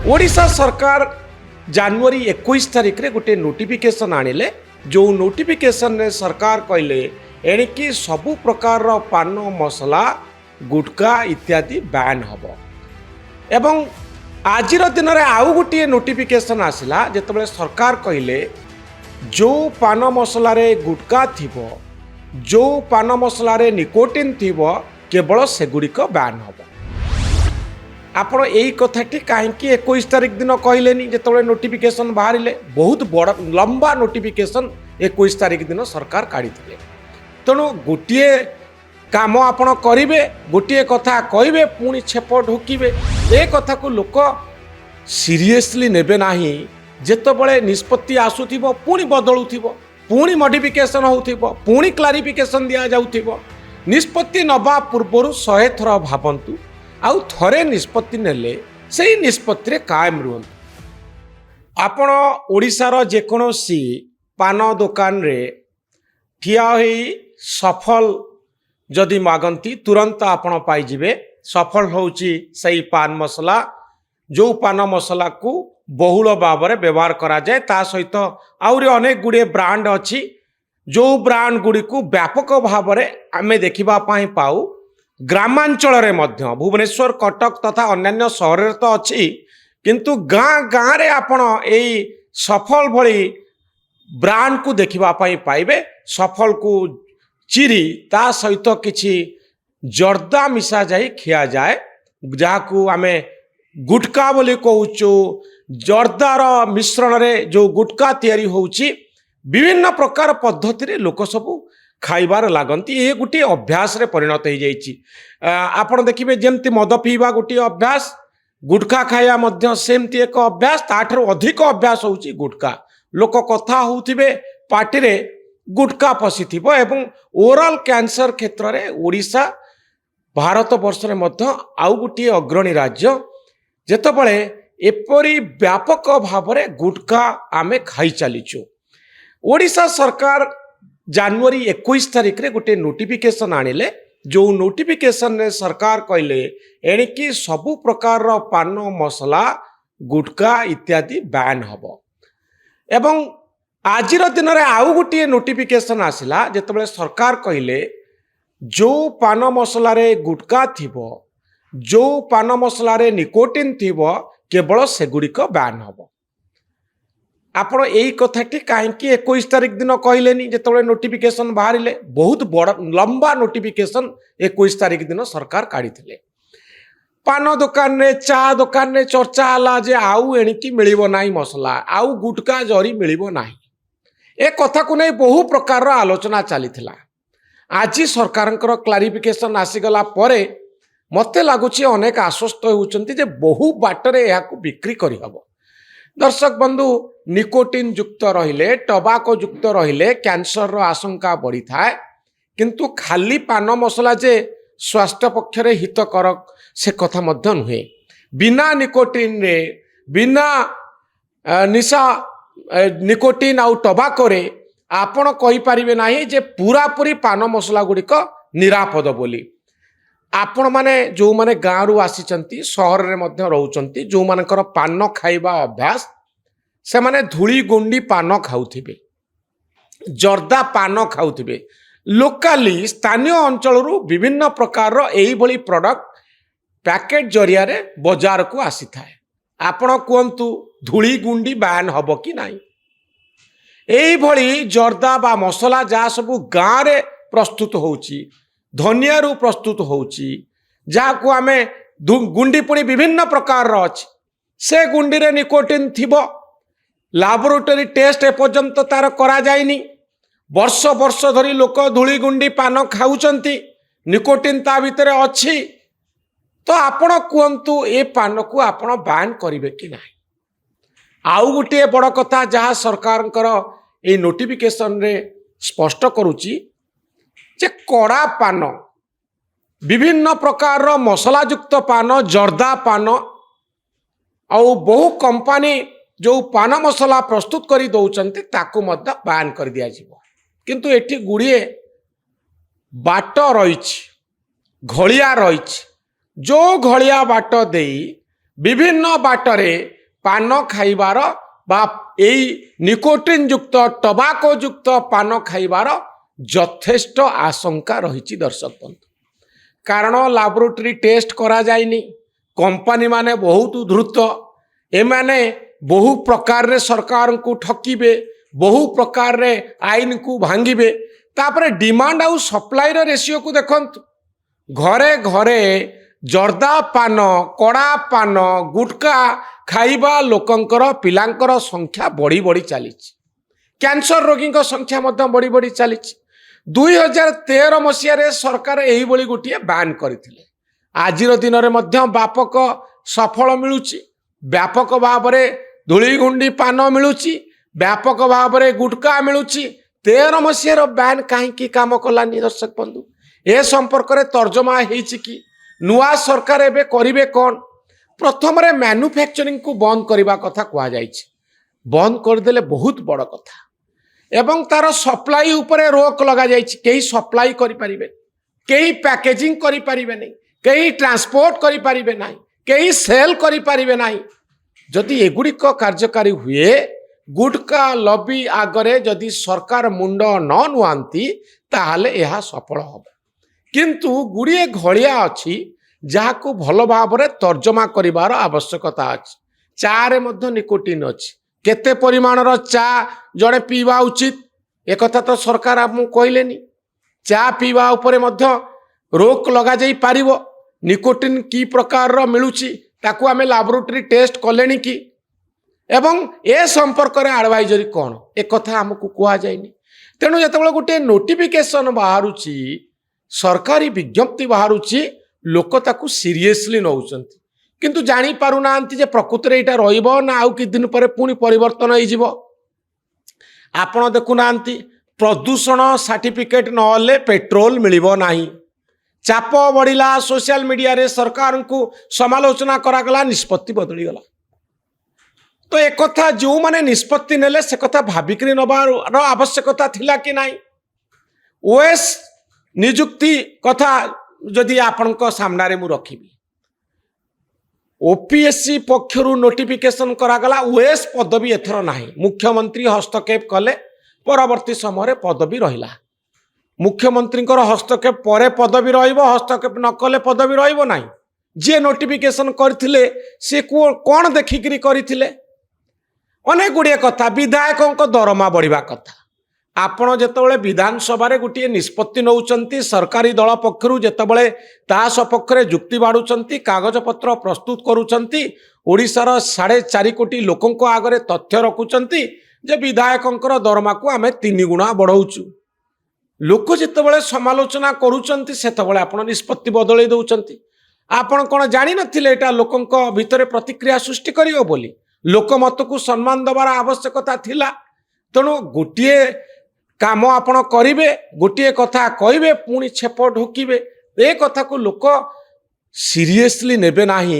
ओडिशा सरकार जनवरी 21 तारिख रे गोटे नोटिफिकेशन आनिले जो नोटिफिकेशन रे सरकार कहले एणिकी सबु प्रकार पान मसला गुटका इत्यादि बैन हब एवं आजिर दिन में आउ गोटे नोटिफिकेशन आसला जिते सरकार कहले जो पान मसला रे गुटका थिबो जो पान मसला रे निकोटिन थिबो केवल सेगुड़िक बैन हब आपण यही कथाटी कहीं 21 तारिख दिन कहलेनी जो नोटिफिकेशन बाहर बहुत बड़ लंबा नोटिफिकेशन 21 तारिख दिन सरकार काढ़ी तेणु गोटे काम आपण करेंगे गोटे कथा कहे पुणी छेप ढोकिबे ए कथा को लोक सीरियसली नेबे नाही जेतबळे निष्पत्ति आसुथिबो पुणी बदलुथिबो पुणी मॉडिफिकेशन होउथिबो पुणी क्लारिफिकेशन दिया जाउथिबो निष्पत्ति नबा पूर्वरु 100 थर भाबंतु आउ थरे निष्पत्ति नेले सेही निष्पत्ति रे कायम रुहंतु आपण ओडिशार जेकोसी पान दुकान रे ठिया होई सफल जदि मागंती तुरंत आपण पाइजिबे सफल होउची सही पान मसला जो पान मसला को बहुल भाव में व्यवहार करा जाए ता सहित आउरी अनेक गुड़े ब्रांड अच्छी जो ब्रांड गुड़ी को व्यापक भाव में आम देखा पाऊ ग्रामांचल रे मध्य भुवनेश्वर कटक तथा अन्यान्य सहर तो अच्छी किंतु गाँ गाँ रे आपण यही सफल भली ब्रांड को देखा पाइबे सफल को चिरी ता सहित किछि जर्दा मिसा जाई खिया जाए जहाँ को आमे गुटका बोली कहूचु जर्दार मिश्रण रे जो गुटका तैयारी होउची विभिन्न प्रकार पद्धति रे लोक सबू खाइबार लागंती ये गोटे अभ्यास रे परिणत हो जाइछि आपण देखिबे जेमती मद पीवा गोटे अभ्यास गुटखा खाइया मध्य सेमती एक अभ्यास ताठर अधिक अभ्यास होउची गुटका लोक कथा होउथिबे पार्टी रे गुटका पशिथिबो एवं ओरल कैंसर क्षेत्र रे ओडिशा भारत वर्ष रे मध्य आउ गोटे अग्रणी राज्य जेतबळे एपरी व्यापक भाव में गुटखा आमे खाई चलीचु ओडिशा सरकार जनवरी 21 तारिख रे गोटे नोटिफिकेशन आनिले जो नोटिफिकेशन रे सरकार कहले एणिकी सबु प्रकार पान मसला गुटका इत्यादि बैन हब एवं आजिर दिन में आउ गोटे नोटिफिकेशन आसला जिते सरकार कहले जो पान मसला रे गुटका थिबो जो पान मसला रे निकोटिन थिबो केवल सेगुड़िक बैन हब आपण यही कथाटी कहीं 21 तारिख दिन कहलेनी जो नोटिफिकेशन बाहर बहुत बड़ लंबा नोटिफिकेशन 21 तारिख दिन सरकार काढ़ी पान दुकान रे चा दुकान रे चर्चा हला जे आउ एणिकी मिलिबो नाही मसला आउ गुटका जरी मिलिबो नाही ए कथा को नहीं बहु प्रकार आलोचना चली आज सरकार क्लारिफिकेशन आसीगला परे मते लगुच अनेक आश्वस्त होउचंती जे बहु बाटरे या बिक्री करहब दर्शक बंधु निकोटिन युक्त रहिले टबाको युक्त रहिले कैंसर रो आशंका बढ़ी थाए किंतु खाली पान मसला जे स्वास्थ्य पक्षरे हितकारक से कथा मध्य नुहे बिना निकोटिन रे बिना निशा निकोटिन आउ टबाको रे आपण कहि परिबे नाही जे पूरा पूरी पान मसला गुड़िक निरापद बोली आपण माने जो माने गाँव रु आसीचंती सहर रे मध्य रहउचंती जो मानकर पान खाइबा अभ्यास से माने धूली गुंडी पान खाउथिबे जर्दा पान खाउथिबे लोकाली स्थानीय अंचल रु विभिन्न प्रकार रो एही भली प्रोडक्ट पैकेट जरिया रे बाजार को आसी थाए आपण कोंतु धूली गुंडी बैन हबो कि नाही एही भली जर्दा बा मसला जा सब गाँव रे प्रस्तुत होउची धनिया रु प्रस्तुत होउची जाको आमे गुंडी पुणी विभिन्न प्रकार अछि से गुंडी रे निकोटिन थिबो लैबोरेटरी टेस्ट एपर्यंत तार करा जायनी वर्ष वर्ष धरी लोक धूली गुंडी पान खाउचंती निकोटिन ता भितरे अछि तो आपण कुहंतु ए पान को आपण बैन करिवे कि नाही आउ गोटे बड़ कथा जहाँ सरकारଙ୍କର ए नोटिफिकेशन रे स्पष्ट करूची जे कड़ा पान विभिन्न प्रकार मसलायुक्त पान जर्दा पान आउ बहु कंपनी जो पान मसला प्रस्तुत करी दौचंती ताकू मध्य बैन कर दिया जिवो किंतु एठी गुड़िए बाट रही घलिया रही जो घलिया बाट दे विभिन्न बाटरे ପାନ ଖାଇବାର ବା ଏଇ ନିକୋଟିନ୍ ଯୁକ୍ତ ଟବାକୋ ଯୁକ୍ତ ପାନ ଖାଇବାର ଯଥେଷ୍ଟ ଆଶଙ୍କା ରହିଛି ଦର୍ଶକ ବନ୍ଧୁ। କାରଣ ଲାବୋରେଟୋରୀ ଟେଷ୍ଟ କରାଯାଇନି, कंपनी माने बहुत द्रुत, एमाने बहु प्रकार रे सरकार को ठकिबे, बहु प्रकार रे आईन को भांगिबे। तापरे डिमांड आउ सप्लाई रे रेशियो को देखंतु, घरे घरे जर्दा पान, कड़ा पान, गुटका खाइबा लोकंकर पिलांकर संख्या बढ़ी बढ़ी चली, कैंसर रोगी संख्या मध्य बढ़ी बढ़ी चली। 2013 मसीह सरकार यही गोटे बैन करथिले। आजिर दिन में व्यापक सफल मिलुची, व्यापक भाव में धूलीगुंडी पान मिलुची, व्यापक भाव में गुटका मिलुची। 13 मसीहार बैन कहीं काम कलानी दर्शक बंधु, ए संपर्क में तर्जमा होइछि कि नुआ सरकार एबे करिवे कौन। प्रथम रे मैन्युफैक्चरिंग को बंद करने कथा कह जाइछि, बंद करदेले बहुत बड़ कथा। एवं तार सप्लाई उपरे रोक लगा जाइछि, केही सप्लाई करि परिबे, केही पैकेजिंग करि परिबे नहीं, केही ट्रांसपोर्ट करि परिबे नहीं, केही सेल करि परिबे नहीं। जदि एगुड़िक कार्यकारी हुए, गुटका लबी आगरे जदि सरकार मुंड न नुआंती ताहले यह सफल हम। किंतु गुड़िए घड़िया अच्छी जहां भल भाव में तर्जमा करिवार आवश्यकता अच्छी। चा रे मध्य निकोटिन अच्छी, केते परिमाणर चा जड़े पीवा उचित एक कथा तो सरकार आपको कहलेनी। चा पीवा उपरे मध्य रोक लगा जाई पारिबो। निकोटिन की प्रकार रो मिलुची ताकू आमे लैबोरेटरी टेस्ट कलेनी कि, एवं ए संपर्क रे एडवाइजरी कौन एक कथा हमको कह जाइनी। तेणु जिते गोटे नोटिफिकेशन बाहरुची, सरकारी विज्ञप्ति बाहरुची, लोक ताकू सीरियसली नौचंती, किंतु जानी पारु नांती जे प्रकृति रे इटा रहिबो ना आउ कि दिन परे पुनी परिवर्तन होई जिवो। आपण देखु नांती प्रदूषण सर्टिफिकेट नले पेट्रोल मिलिबो नाही। चाप बढ़िला, सोशल मीडिया रे सरकार को समालोचना करागला, निष्पत्ति बदली गला। तो एक कथा जो माने निष्पत्ति नेले से कथा भाविक नबार आवश्यकता थिला कि नाही। ओएस नियुक्ति कथा जदि आपण सामने मु रखिबी, ओपीएससी पक्षरु नोटिफिकेशन करागला, ओएस पदवी एथर नाही। मुख्यमंत्री हस्तक्षेप कले, परवर्ती समय पदवी रहिला। मुख्यमंत्री हस्तक्षेप परे पदवी रहिबो, हस्तक्षेप न कले पदवी रहिबो नाही। जे नोटिफिकेशन करथिले से कोन देखिकरी करथिले, अनेक गुड़िए कथा। विधायकों दरमा बढ़िबा कथा। आपण जेतेबेले विधानसभा रे गोटे निष्पत्ति नौचंती, सरकारी दल पक्षरु जेतेबेले ता सपक्षरे जुक्ति बाड़ुचंती, कागज पत्र प्रस्तुत करूचंती, ओडिशार 4.5 कोटी लोकंको आगरे तथ्य रखुचंती जे विधायकों दरमा को आमे 3 गुणा बढ़ाउचु। लोक जेतेबेले समालोचना करूचंती सेतेबेले आपण निष्पत्ति बदलै दउचंती। आपण कोन जानि नथिले एटा लोकंको भितरे प्रतिक्रिया सृष्टि करियो बोली, लोकमत को सम्मान दबार आवश्यकता थिला। तेणु गोटे काम आपण करिवे, गोटे कथा कहिबे, पुणी छेप ढोकिबे, ए कथा को लोक सीरियसली नेबे नाही।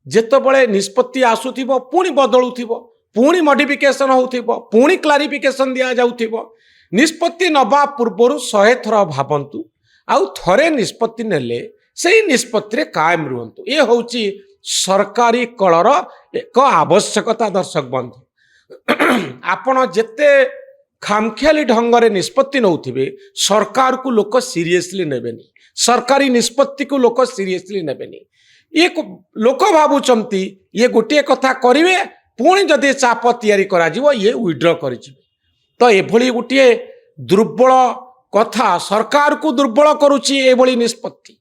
जेतेबेले निष्पत्ति आसुथिबो पुणी बदलुथिबो, पुणी मॉडिफिकेशन होउथिबो, पुणी क्लारिफिकेशन दिया जाउथिबो। निष्पत्ति नबा पूर्वरु 100 थर भाबंतु, आउ थरे निष्पत्ति नेले सेही निष्पत्ति रे कायम रुहंतु। ए होउची सरकारी कलर एक आवश्यकता। दर्शक बंधु, आपण जेते खामखियाली ढंग रे निष्पत्ति नौथिबे, सरकार को लोक सीरियसली नेबेनी, सरकारी निष्पत्ति को लोक सीरियसली नेबेनी। ये लोक भाबुचंती ये गोटे कथा करिवे, पुणी जदि चाप तैयारी करा जिवो ये विड्रॉ करि जिवो। तो एभली गोटे दुर्बल कथा सरकार को दुर्बल करुची एभली निष्पत्ति।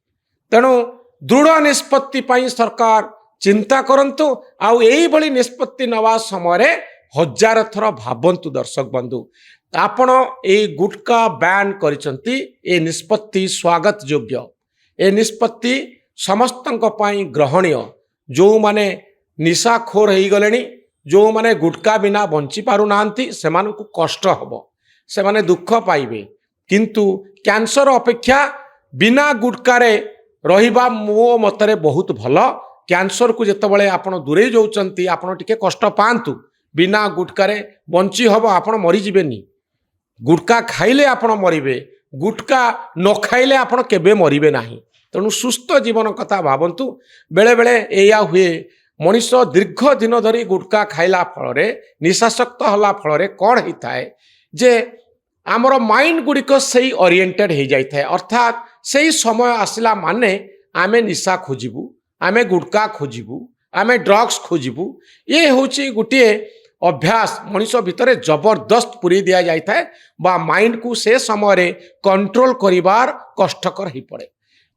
तेणु दृढ़ निष्पत्ति पाई सरकार चिंता करंतु, आउ एही भली निष्पत्ति नवा समय 1000 थर भाबंतु। दर्शक बंधु, आपण ए गुटका बैन करिसंती, ए निष्पत्ति स्वागत योग्य, ए निष्पत्ति समस्तंक पाई ग्रहणीय। जो माने निशाखोर हो गलेनी, जो माने गुटका बिना बंची पारु नांती, सेमान को कष्ट हबो, सेमाने दुख पाइबे। किंतु कैंसर अपेक्षा बिना गुटकारे रहिबा मो मतरे बहुत भल। कैंसर को जेतेबेले आपण दूरे जाउचंती, आपण टिके कष्ट पांतु, बिना गुटकारे बंची हबो, आपण मरि जिबेनी। गुटका खाइले आपण मरिबे, गुटका न खाइले आपण केबे मरिबे नाही। तेणु सुस्थ जीवन कथा भाबंतु। बेले बेले एया हुए मनीष दीर्घ दिन धरी गुटखा खाइला फल निशाशक्त होला फल कौन होता है जे आमर माइंड गुड़िक से ओरिएंटेड हो जाए अर्थात से समय आसला माने आमे निशा खोजबू आमे गुटखा खोजबू आमे ड्रग्स खोजबू ये हूँ गोटे अभ्यास मनीष भितर जबरदस्त पूरी दि जाए बा माइंड को से समय कंट्रोल करिवार कष्टकर हो पड़े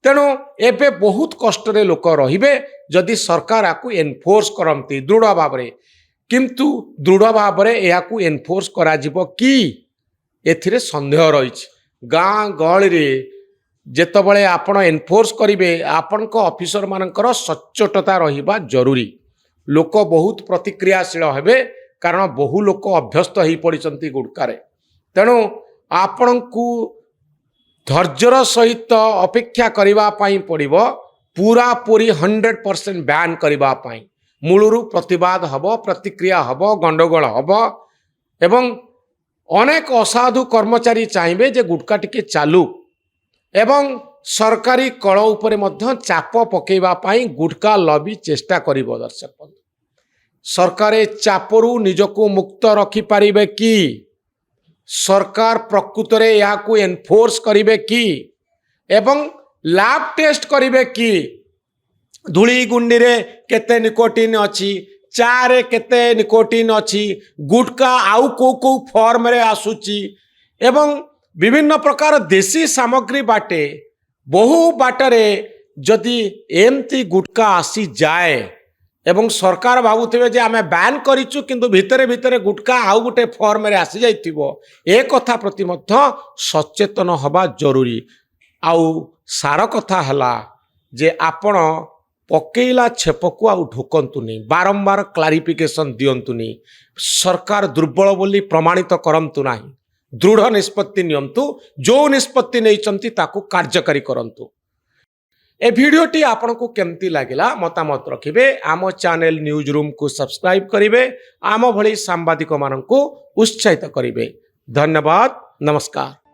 तेणु एबे बहुत कष्ट लोक रे जदि सरकार आपको एनफोर्स करती दृढ़ भाव में किंतु दृढ़ भाव में यह एनफोर्स करा कि एथिरे संदेह रही गाँ गहली जेतबले आपण एनफोर्स करेंगे आपण ऑफिसर मानकर सच्चोटता रहिबा जरूरी लोक बहुत प्रतिक्रियाशील हेबे कारण बहु लोक अभ्यस्त हो पड़ती गुटकार तेणु आपण को धैर्यर सहित अपेक्षा करने पड़ो पूरा पूरी 100% बैन करने मूलरू प्रतिवाद हब प्रतिक्रिया हब गंडगोल हब एवं अनेक असाधु कर्मचारी चाहिए जे गुटखा टिके चालू एवं सरकारी कल उपरे मध्य चाप पकेवाई गुटखा लबी चेष्टा करिवो। दर्शक बंधु सरकार चापरू निजको मुक्त रखिपारे कि सरकार प्रकृत में यहाँ एनफोर्स करेंगे कि एवं लैब टेस्ट करेंगे कि धूली गुंडी रे केते निकोटिन अच्छी चारे केते निकोटिन अच्छी गुटखा आउ को फॉर्म रे आसुची एवं विभिन्न प्रकार देसी सामग्री बाटे बहु बाटरे जदि एमती गुटखा आसी जाए एवं सरकार भावुवे जे आमे बैन करिचु किंतु भितरे भितरे गुटखा आउ गोटे फॉर्म रे आसी जाइथिबो ए कथा प्रति मध्य सचेतन हवा जरूरी। आउ सार कथा हला जे आपण पकेला छेपकु आउ ढोकंतुनी बारंबार क्लारिफिकेशन दियंतुनी सरकार दुर्बल बोली प्रमाणित करंतु नाही दृढ़ निष्पत्ति नियंतु जो निष्पत्ति नैचंती ताकू कार्यकारी करंतु। ए भिडियोटी आपन को केमती लागिला मतामत रखिबे आम चैनल न्यूज रूम को सब्सक्राइब करिवे आम भली सांबादिक मानन को उत्साहित करिवे। धन्यवाद नमस्कार।